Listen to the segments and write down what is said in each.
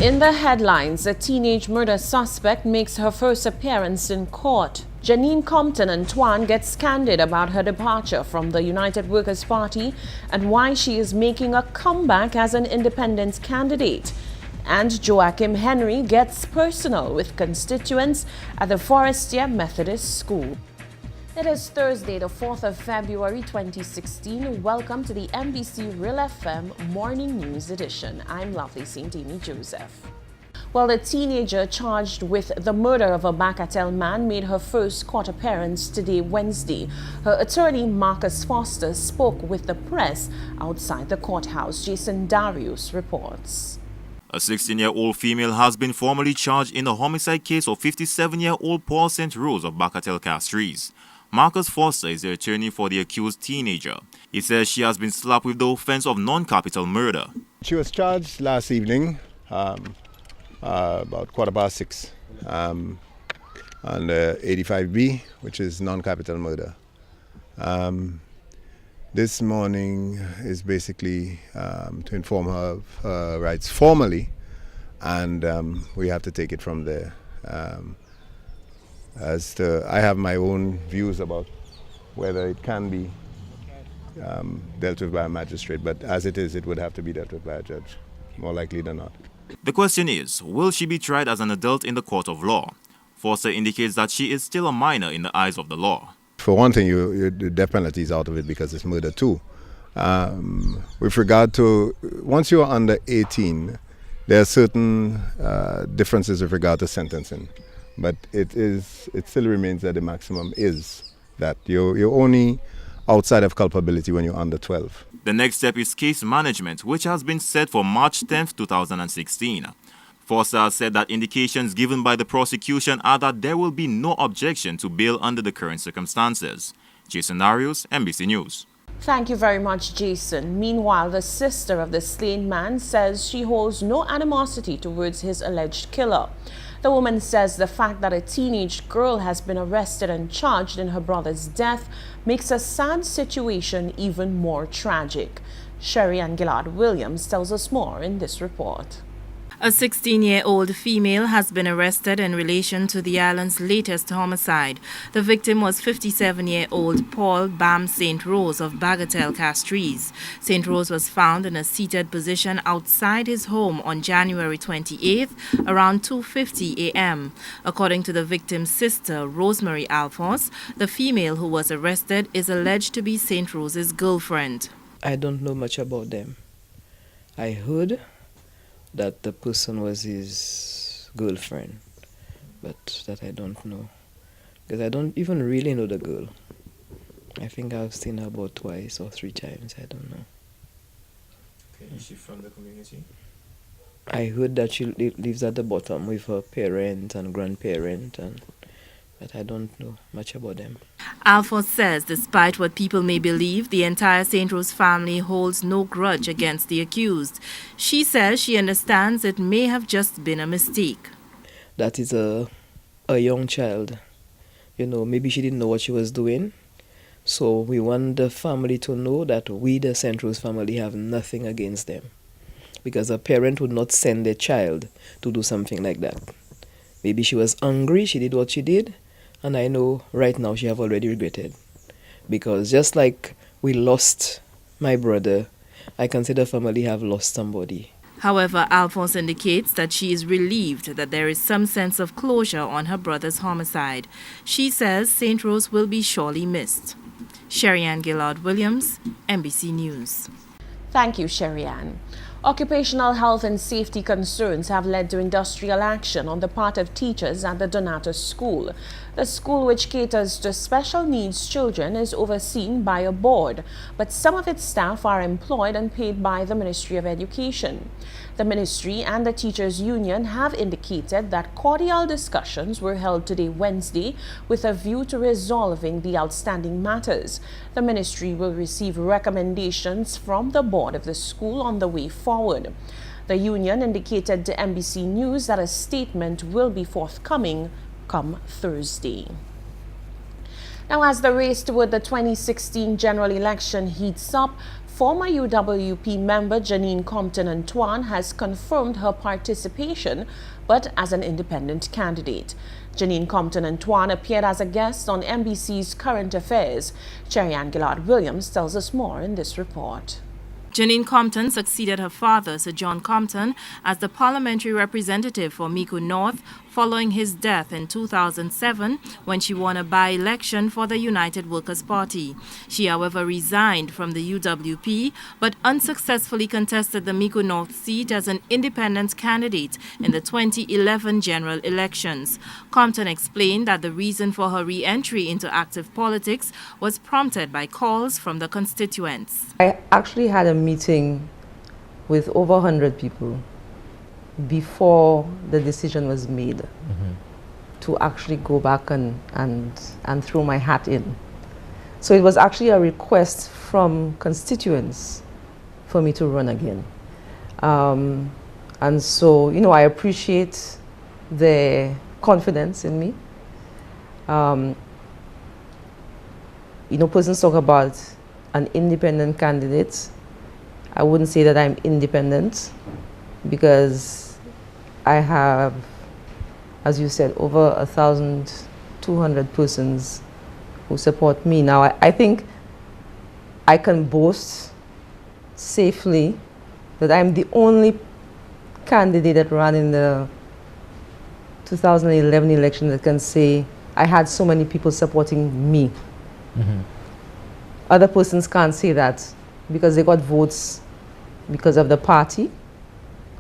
In the headlines, a teenage murder suspect makes her first appearance in court. Janine Compton Antoine gets candid about her departure from the United Workers' Party and why she is making a comeback as an independent candidate. And Joachim Henry gets personal with constituents at the Forestier Methodist School. It is Thursday, the 4th of February 2016. Welcome to the MBC Real FM Morning News Edition. I'm Lovely St Aimee-Joseph. Well, the teenager charged with the murder of a Bagatelle man made her first court appearance today, Wednesday. Her attorney, Marcus Foster, spoke with the press outside the courthouse. Jason Darius reports. A 16-year-old female has been formally charged in the homicide case of 57-year-old Paul St. Rose of Bagatelle Castries. Marcus Foster is the attorney for the accused teenager. He says she has been slapped with the offense of non-capital murder. She was charged last evening, about 6:15, on 85B, which is non-capital murder. This morning is basically to inform her of her rights formally, and we have to take it from there. I have my own views about whether it can be dealt with by a magistrate, but as it is, it would have to be dealt with by a judge, more likely than not. The question is, will she be tried as an adult in the court of law? Foster indicates that she is still a minor in the eyes of the law. For one thing, the death penalty is out of it because it's murder too. With regard to, once you're under 18, there are certain differences with regard to sentencing. But it still remains that the maximum is that you're only outside of culpability when you're under 12. The next step is case management, which has been set for March 10, 2016. Foster has said that indications given by the prosecution are that there will be no objection to bail under the current circumstances. Jason Darius, MBC News. Thank you very much, Jason. Meanwhile, the sister of the slain man says she holds no animosity towards his alleged killer. The woman says the fact that a teenage girl has been arrested and charged in her brother's death makes a sad situation even more tragic. Sherry Ann Gillard-Williams tells us more in this report. A 16-year-old female has been arrested in relation to the island's latest homicide. The victim was 57-year-old Paul Bam St. Rose of Bagatelle Castries. St. Rose was found in a seated position outside his home on January 28th around 2:50 a.m. According to the victim's sister, Rosemary Alphonse, the female who was arrested is alleged to be St. Rose's girlfriend. I don't know much about them. I heard that the person was his girlfriend, but that I don't know, because I don't even really know the girl. I think I've seen her about 2 or 3 times, I don't know. Okay, is she from the community? I heard that she lives at the bottom with her parent and grandparent, but I don't know much about them. Alphonse says despite what people may believe, the entire St. Rose family holds no grudge against the accused. She says she understands it may have just been a mistake. That is a young child. You know, maybe she didn't know what she was doing. So we want the family to know that we, the St. Rose family, have nothing against them. Because a parent would not send their child to do something like that. Maybe she was angry, she did what she did. And I know right now she have already regretted. Because just like we lost my brother, I consider family have lost somebody. However, Alphonse indicates that she is relieved that there is some sense of closure on her brother's homicide. She says St. Rose will be surely missed. Sherry Ann Gillard-Williams, MBC News. Thank you, Sherry Ann. Occupational health and safety concerns have led to industrial action on the part of teachers at the Donatus School. The school, which caters to special needs children, is overseen by a board, but some of its staff are employed and paid by the Ministry of Education. The ministry and the teachers' union have indicated that cordial discussions were held today, Wednesday, with a view to resolving the outstanding matters. The ministry will receive recommendations from the board of the school on the way forward. The union indicated to MBC News that a statement will be forthcoming come Thursday. Now, as the race toward the 2016 general election heats up, former UWP member Janine Compton-Antoine has confirmed her participation, but as an independent candidate. Janine Compton-Antoine appeared as a guest on MBC's Current Affairs. Cherry-Ann Gillard-Williams tells us more in this report. Janine Compton succeeded her father, Sir John Compton, as the parliamentary representative for Mico North following his death in 2007 when she won a by-election for the United Workers' Party. She, however, resigned from the UWP but unsuccessfully contested the Mico North seat as an independent candidate in the 2011 general elections. Compton explained that the reason for her re-entry into active politics was prompted by calls from the constituents. I actually had a meeting with over 100 people before the decision was made to actually go back and throw my hat in. So it was actually a request from constituents for me to run again. And so, you know, I appreciate their confidence in me. You know, persons talk about an independent candidate. I wouldn't say that I'm independent because I have, as you said, over 1,200 persons who support me. Now, I think I can boast safely that I'm the only candidate that ran in the 2011 election that can say I had so many people supporting me. Other persons can't say that because they got votes because of the party,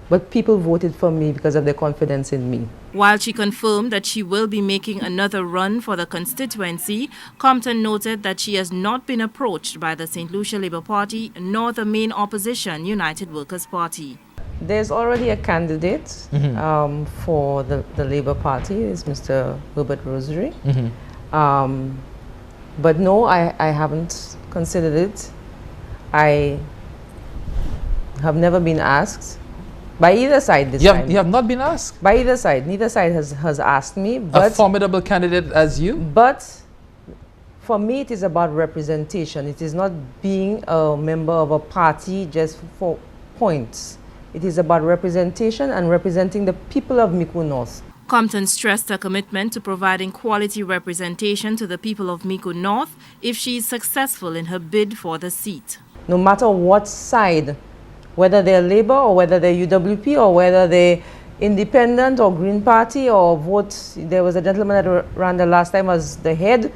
but people voted for me because of their confidence in me. While she confirmed that she will be making another run for the constituency, Compton noted that she has not been approached by the St. Lucia Labour Party nor the main opposition, United Workers' Party. There's already a candidate for the Labour Party, is Mr. Herbert Rosary. But no, I haven't considered it. I have never been asked by either side this time. You have not been asked? By either side. Neither side has asked me. But a formidable candidate as you? But for me, it is about representation. It is not being a member of a party just for points. It is about representation and representing the people of Mico North. Compton stressed her commitment to providing quality representation to the people of Mico North if she is successful in her bid for the seat. No matter what side, whether they're Labour or whether they're UWP or whether they're Independent or Green Party or vote, there was a gentleman that ran the last time as the head.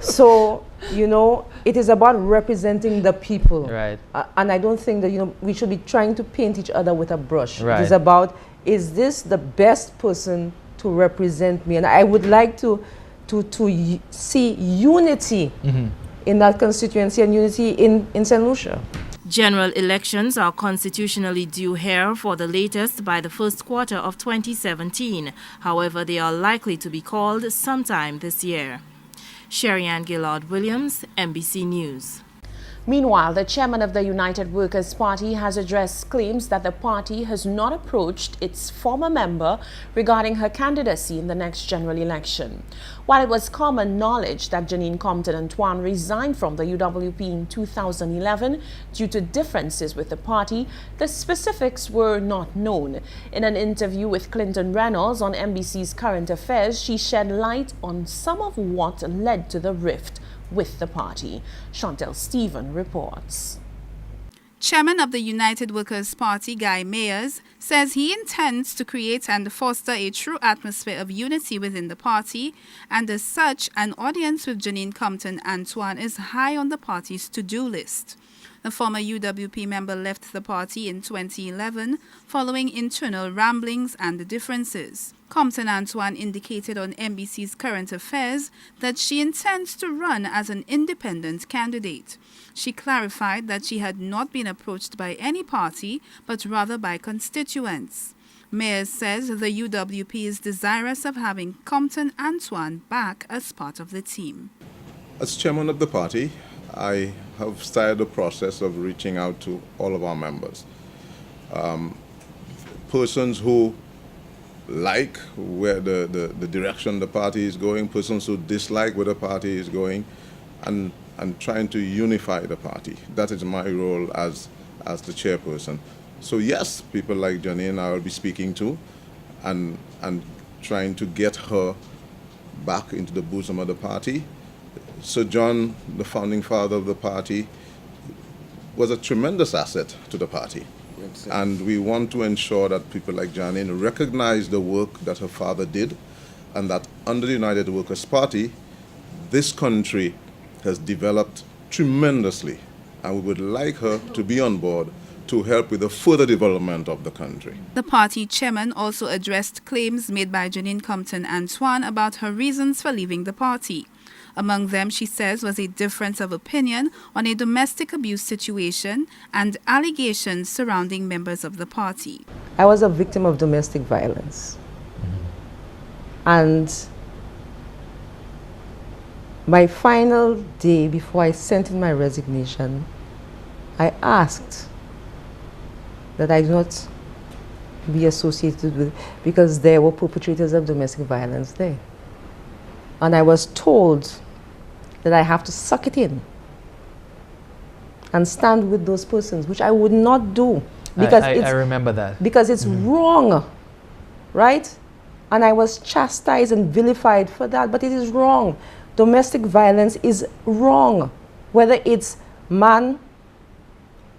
So, you know, it is about representing the people. Right. And I don't think that, you know, we should be trying to paint each other with a brush. Right. It is about, is this the best person to represent me? And I would like to see unity in that constituency and unity in St. Lucia. General elections are constitutionally due here for the latest by the first quarter of 2017. However, they are likely to be called sometime this year. Cherry-Ann Gillard-Williams, MBC News. Meanwhile, the chairman of the United Workers' Party has addressed claims that the party has not approached its former member regarding her candidacy in the next general election. While it was common knowledge that Janine Compton-Antoine resigned from the UWP in 2011 due to differences with the party, the specifics were not known. In an interview with Clinton Reynolds on MBC's Current Affairs, she shed light on some of what led to the rift with the party. Chantel Stephen reports. Chairman of the United Workers' Party, Guy Mayers, says he intends to create and foster a true atmosphere of unity within the party, and as such, an audience with Janine Compton-Antoine is high on the party's to-do list. The former UWP member left the party in 2011 following internal ramblings and differences. Compton-Antoine indicated on MBC's Current Affairs that she intends to run as an independent candidate. She clarified that she had not been approached by any party, but rather by constituents. Mayers says the UWP is desirous of having Compton-Antoine back as part of the team. As chairman of the party, I have started the process of reaching out to all of our members. Persons who like where the direction the party is going, persons who dislike where the party is going, and trying to unify the party. That is my role as the chairperson. So yes, people like Janine I will be speaking to, and trying to get her back into the bosom of the party. Sir John, the founding father of the party, was a tremendous asset to the party. And we want to ensure that people like Janine recognize the work that her father did, and that under the United Workers' Party, this country has developed tremendously. And we would like her to be on board to help with the further development of the country. The party chairman also addressed claims made by Janine Compton-Antoine about her reasons for leaving the party. Among them, she says, was a difference of opinion on a domestic abuse situation and allegations surrounding members of the party. I was a victim of domestic violence. And my final day before I sent in my resignation, I asked that I do not be associated with, because there were perpetrators of domestic violence there. And I was told that I have to suck it in and stand with those persons, which I would not do. Because I remember that. Because it's wrong, right? And I was chastised and vilified for that, but it is wrong. Domestic violence is wrong. Whether it's man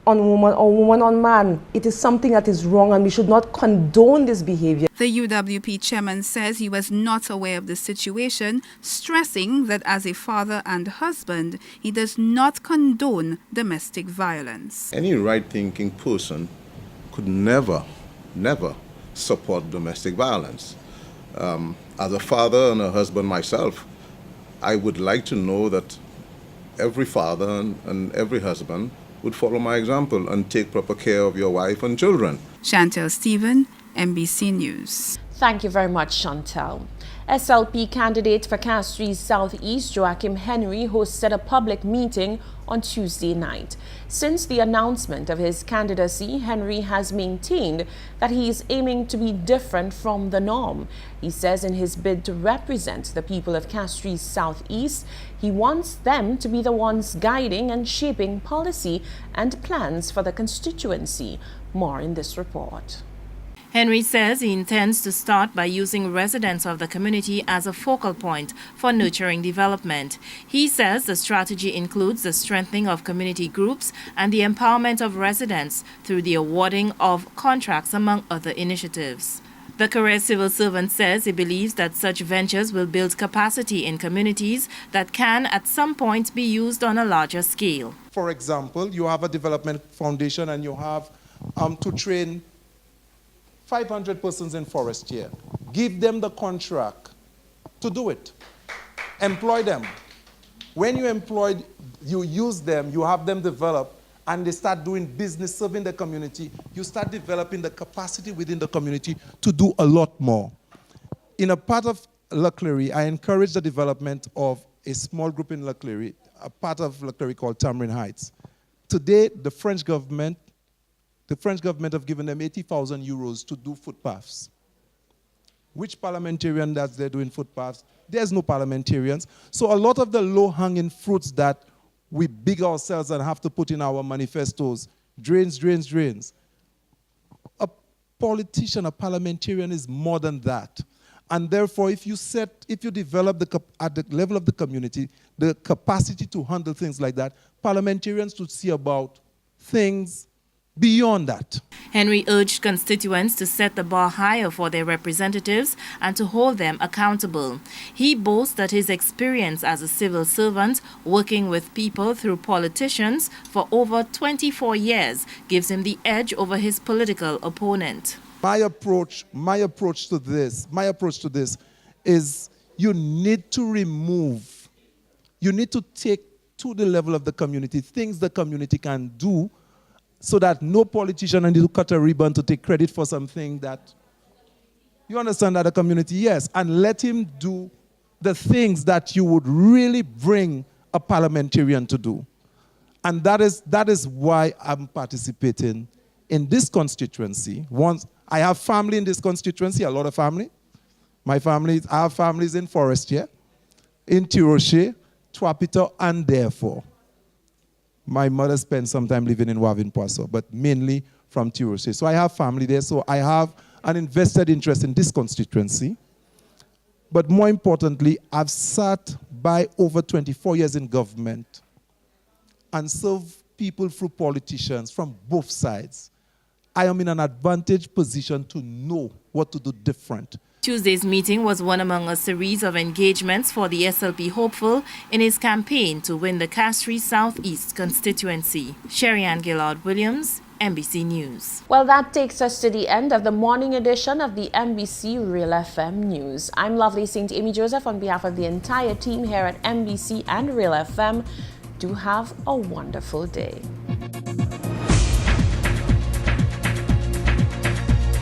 on woman or woman on man, it is something that is wrong, and we should not condone this behavior. The UWP chairman says he was not aware of the situation, stressing that as a father and husband, he does not condone domestic violence. Any right-thinking person could never support domestic violence. As a father and a husband myself, I would like to know that every father and every husband would follow my example and take proper care of your wife and children. Chantel Stephen, MBC News. Thank you very much, Chantel. SLP candidate for Castries Southeast, Joachim Henry, hosted a public meeting on Tuesday night. Since the announcement of his candidacy, Henry has maintained that he is aiming to be different from the norm. He says in his bid to represent the people of Castries Southeast, he wants them to be the ones guiding and shaping policy and plans for the constituency. More in this report. Henry says he intends to start by using residents of the community as a focal point for nurturing development. He says the strategy includes the strengthening of community groups and the empowerment of residents through the awarding of contracts, among other initiatives. The career civil servant says he believes that such ventures will build capacity in communities that can at some point be used on a larger scale. For example, you have a development foundation and you have to train 500 persons in forest here. Give them the contract to do it. Employ them. When you employ, you use them, you have them develop, and they start doing business, serving the community, you start developing the capacity within the community to do a lot more. In a part of Leclerc, I encourage the development of a small group in Leclerc, a part of Leclerc called Tamarind Heights. Today, the French government have given them 80,000 euros to do footpaths. Which parliamentarian that's there doing footpaths? There's no parliamentarians. So a lot of the low-hanging fruits that we big ourselves and have to put in our manifestos, drains. A politician, a parliamentarian is more than that. And therefore, if you develop at the level of the community, the capacity to handle things like that, parliamentarians should see about things beyond that. Henry urged constituents to set the bar higher for their representatives and to hold them accountable. He boasts that his experience as a civil servant working with people through politicians for over 24 years gives him the edge over his political opponent. My approach to this is you need to take to the level of the community things the community can do, so that no politician needs to cut a ribbon to take credit for something that, you understand, that the community, yes, and let him do the things that you would really bring a parliamentarian to do. And that is why I'm participating in this constituency. Once I have family in this constituency, a lot of family. I have families in Forestier, in Tiroche, Tuapita, and therefore. My mother spent some time living in Wavin-Poisson, but mainly from Tiroche. So I have family there, so I have an invested interest in this constituency. But more importantly, I've sat by over 24 years in government and served people through politicians from both sides. I am in an advantaged position to know what to do different. Tuesday's meeting was one among a series of engagements for the SLP hopeful in his campaign to win the Castries Southeast constituency. Sherry-Ann Gillard-Williams, MBC News. Well, that takes us to the end of the morning edition of the MBC Real FM News. I'm Lovely St Aimee-Joseph on behalf of the entire team here at MBC and Real FM. Do have a wonderful day.